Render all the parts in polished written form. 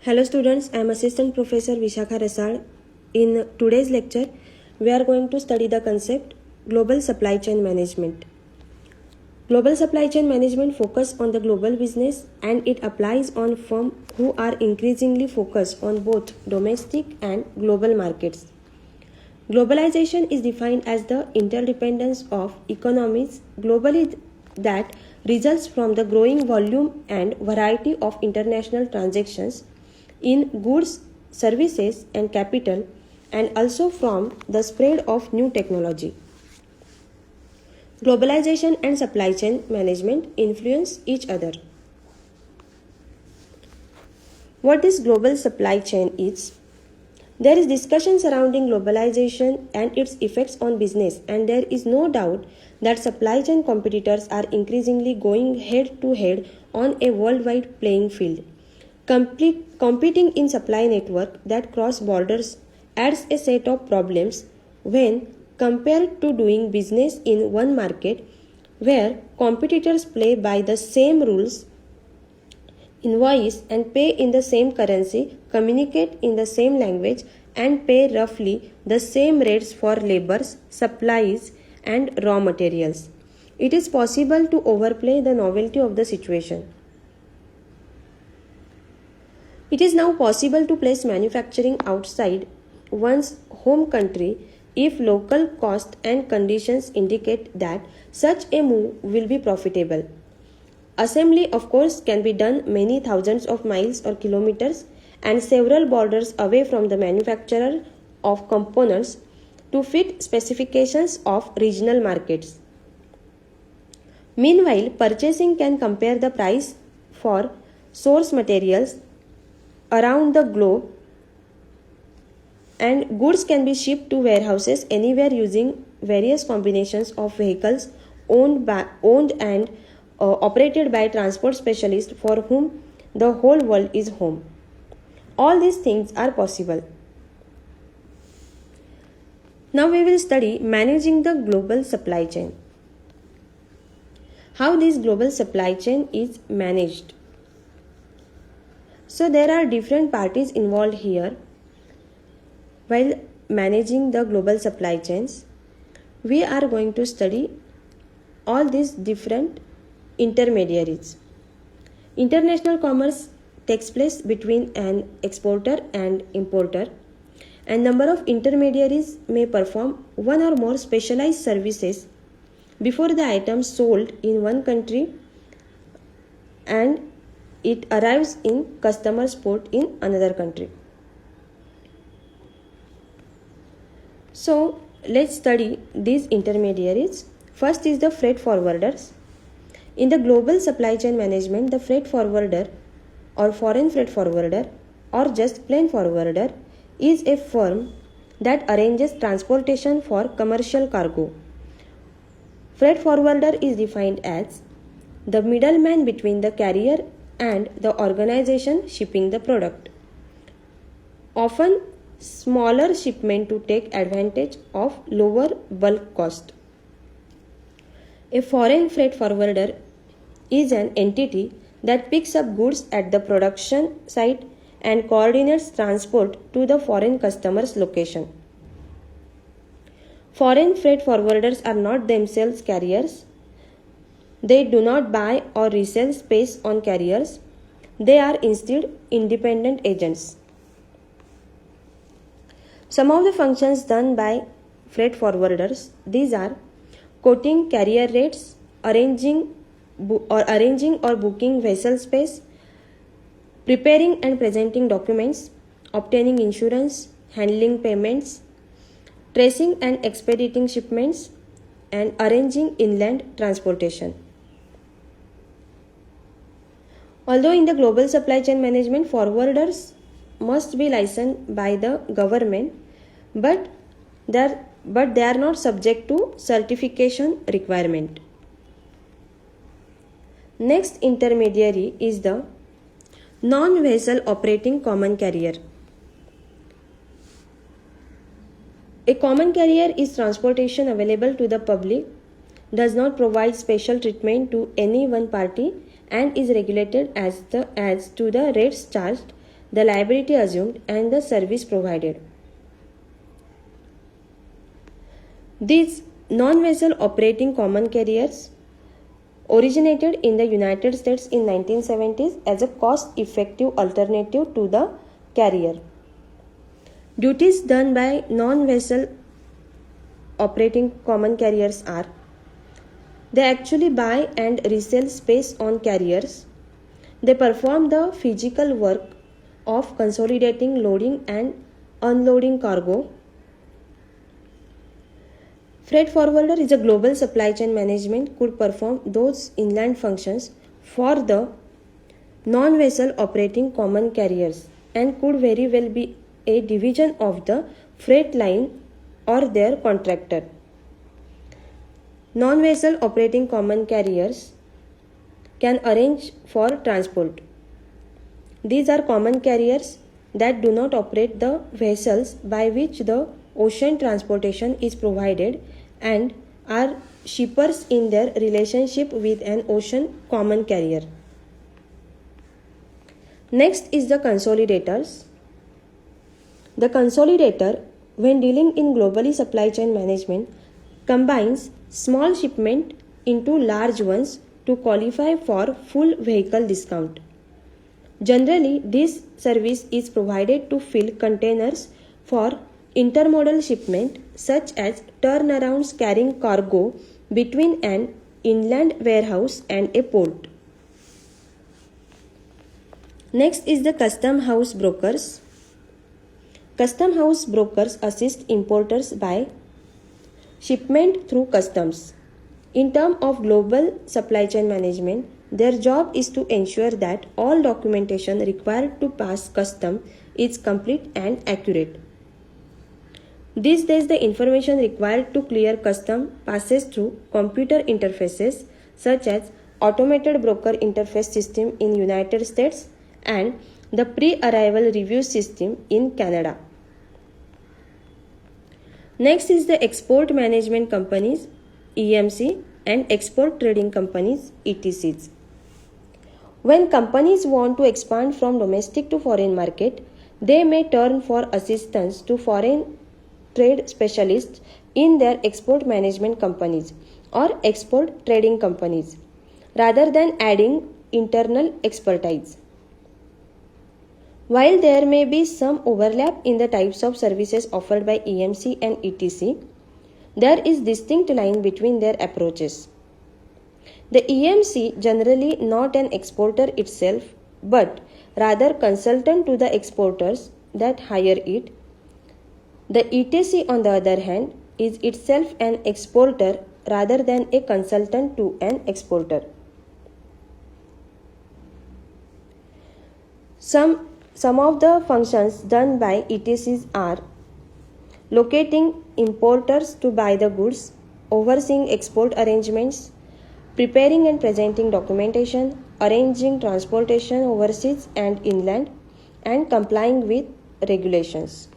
Hello students, I am Assistant Professor Vishakha Rasal. In today's lecture, we are going to study the concept Global Supply Chain Management. Global Supply Chain Management focuses on the global business and it applies on firms who are increasingly focused on both domestic and global markets. Globalization is defined as the interdependence of economies globally that results from the growing volume and variety of international transactions in goods, services, and capital, and also from the spread of new technology. Globalization and supply chain management influence each other. What this global supply chain is? There is discussion surrounding globalization and its effects on business, and there is no doubt that supply chain competitors are increasingly going head to head on a worldwide playing field. Competing in supply network that cross borders adds a set of problems when compared to doing business in one market where competitors play by the same rules, invoice and pay in the same currency, communicate in the same language, and pay roughly the same rates for labors, supplies, and raw materials. It is possible to overplay the novelty of the situation. It is now possible to place manufacturing outside one's home country if local cost and conditions indicate that such a move will be profitable. Assembly, of course, can be done many thousands of miles or kilometers and several borders away from the manufacturer of components to fit specifications of regional markets. Meanwhile, purchasing can compare the price for source materials around the globe, and goods can be shipped to warehouses anywhere using various combinations of vehicles owned and operated by transport specialists for whom the whole world is home. All these things are possible. Now we will study managing the global supply chain. How this global supply chain is managed. So there are different parties involved here while managing the global supply chains. We are going to study all these different intermediaries. International commerce takes place between an exporter and importer, and number of intermediaries may perform one or more specialized services before the item sold in one country and it arrives in customer's port in another country. So let's study these intermediaries. First is the freight forwarders. In the global supply chain management, the freight forwarder or foreign freight forwarder or just plain forwarder is a firm that arranges transportation for commercial cargo. Freight forwarder is defined as the middleman between the carrier and the organization shipping the product. Often smaller shipment to take advantage of lower bulk cost. A foreign freight forwarder is an entity that picks up goods at the production site and coordinates transport to the foreign customer's location. Foreign freight forwarders are not themselves carriers. They do not buy or resell space on carriers. They are instead independent agents. Some of the functions done by freight forwarders, these are quoting carrier rates, arranging or booking vessel space, preparing and presenting documents, obtaining insurance, handling payments, tracing and expediting shipments, and arranging inland transportation. Although in the global supply chain management, forwarders must be licensed by the government, but they are not subject to certification requirement. Next intermediary is the non-vessel operating common carrier. A common carrier is transportation available to the public, does not provide special treatment to any one party, and is regulated as to the rates charged the liability assumed, and the service provided. These non-vessel operating common carriers originated in the United States in 1970s as a cost-effective alternative to the carrier. Duties done by non-vessel operating common carriers are: they actually buy and resell space on carriers. They perform the physical work of consolidating, loading and unloading cargo. Freight forwarder is a global supply chain management could perform those inland functions for the non-vessel operating common carriers and could very well be a division of the freight line or their contractor. Non-vessel operating common carriers can arrange for transport. These are common carriers that do not operate the vessels by which the ocean transportation is provided and are shippers in their relationship with an ocean common carrier. Next is the consolidators. The consolidator, when dealing in globally supply chain management, combines small shipment into large ones to qualify for full vehicle discount. Generally, this service is provided to fill containers for intermodal shipment, such as turnarounds carrying cargo between an inland warehouse and a port. Next is the custom house brokers. Custom house brokers assist importers by shipment through customs. In terms of global supply chain management, their job is to ensure that all documentation required to pass custom is complete and accurate. These days, the information required to clear custom passes through computer interfaces such as automated broker interface system in United States and the pre-arrival review system in Canada. Next is the export management companies, EMC, and export trading companies, ETCs. When companies want to expand from domestic to foreign market, they may turn for assistance to foreign trade specialists in their export management companies or export trading companies, rather than adding internal expertise. While there may be some overlap in the types of services offered by EMC and ETC, there is distinct line between their approaches. The EMC, generally not an exporter itself, but rather consultant to the exporters that hire it. The ETC, on the other hand, is itself an exporter rather than a consultant to an exporter. Some of the functions done by ETCs are locating importers to buy the goods, overseeing export arrangements, preparing and presenting documentation, arranging transportation overseas and inland, and complying with regulations.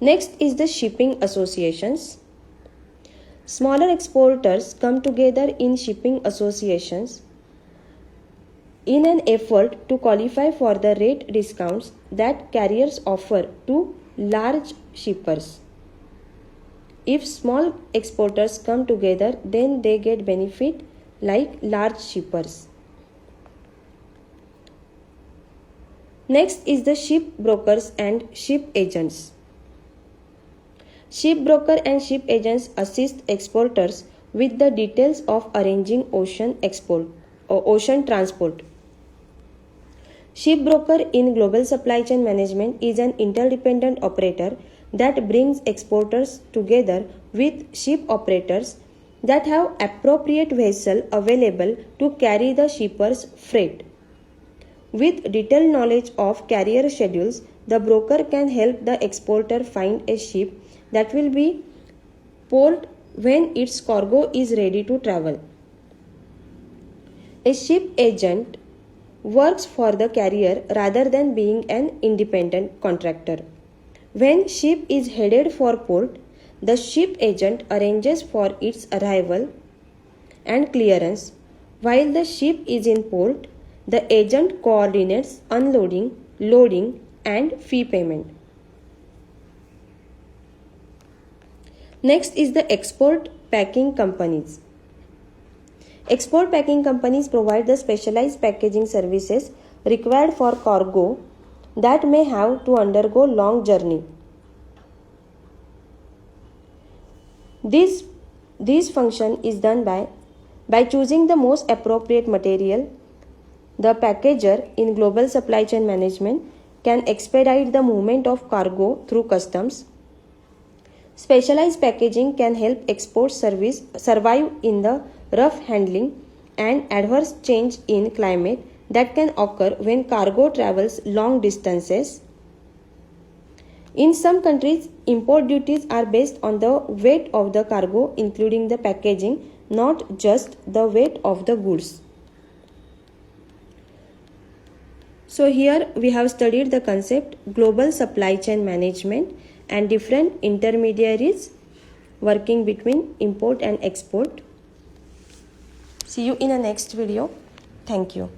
Next is the shipping associations. Smaller exporters come together in shipping associations in an effort to qualify for the rate discounts that carriers offer to large shippers. If small exporters come together, then they get benefit like large shippers. Next is the ship brokers and ship agents. Ship broker and ship agents assist exporters with the details of arranging ocean transport. Ship broker in global supply chain management is an interdependent operator that brings exporters together with ship operators that have appropriate vessel available to carry the shipper's freight. With detailed knowledge of carrier schedules, the broker can help the exporter find a ship that will be port when its cargo is ready to travel. A ship agent works for the carrier rather than being an independent contractor. When ship is headed for port, the ship agent arranges for its arrival and clearance. While the ship is in port, The agent coordinates unloading, loading, and fee payment. Next is the export packing companies. Export packing companies provide the specialized packaging services required for cargo that may have to undergo long journey. This function is done by choosing the most appropriate material. The packager in global supply chain management can expedite the movement of cargo through customs. Specialized packaging can help export service survive in the rough handling and adverse change in climate that can occur when cargo travels long distances. In some countries, import duties are based on the weight of the cargo, including the packaging, not just the weight of the goods. So here we have studied the concept global supply chain management and different intermediaries working between import and export. See you in the next video. Thank you.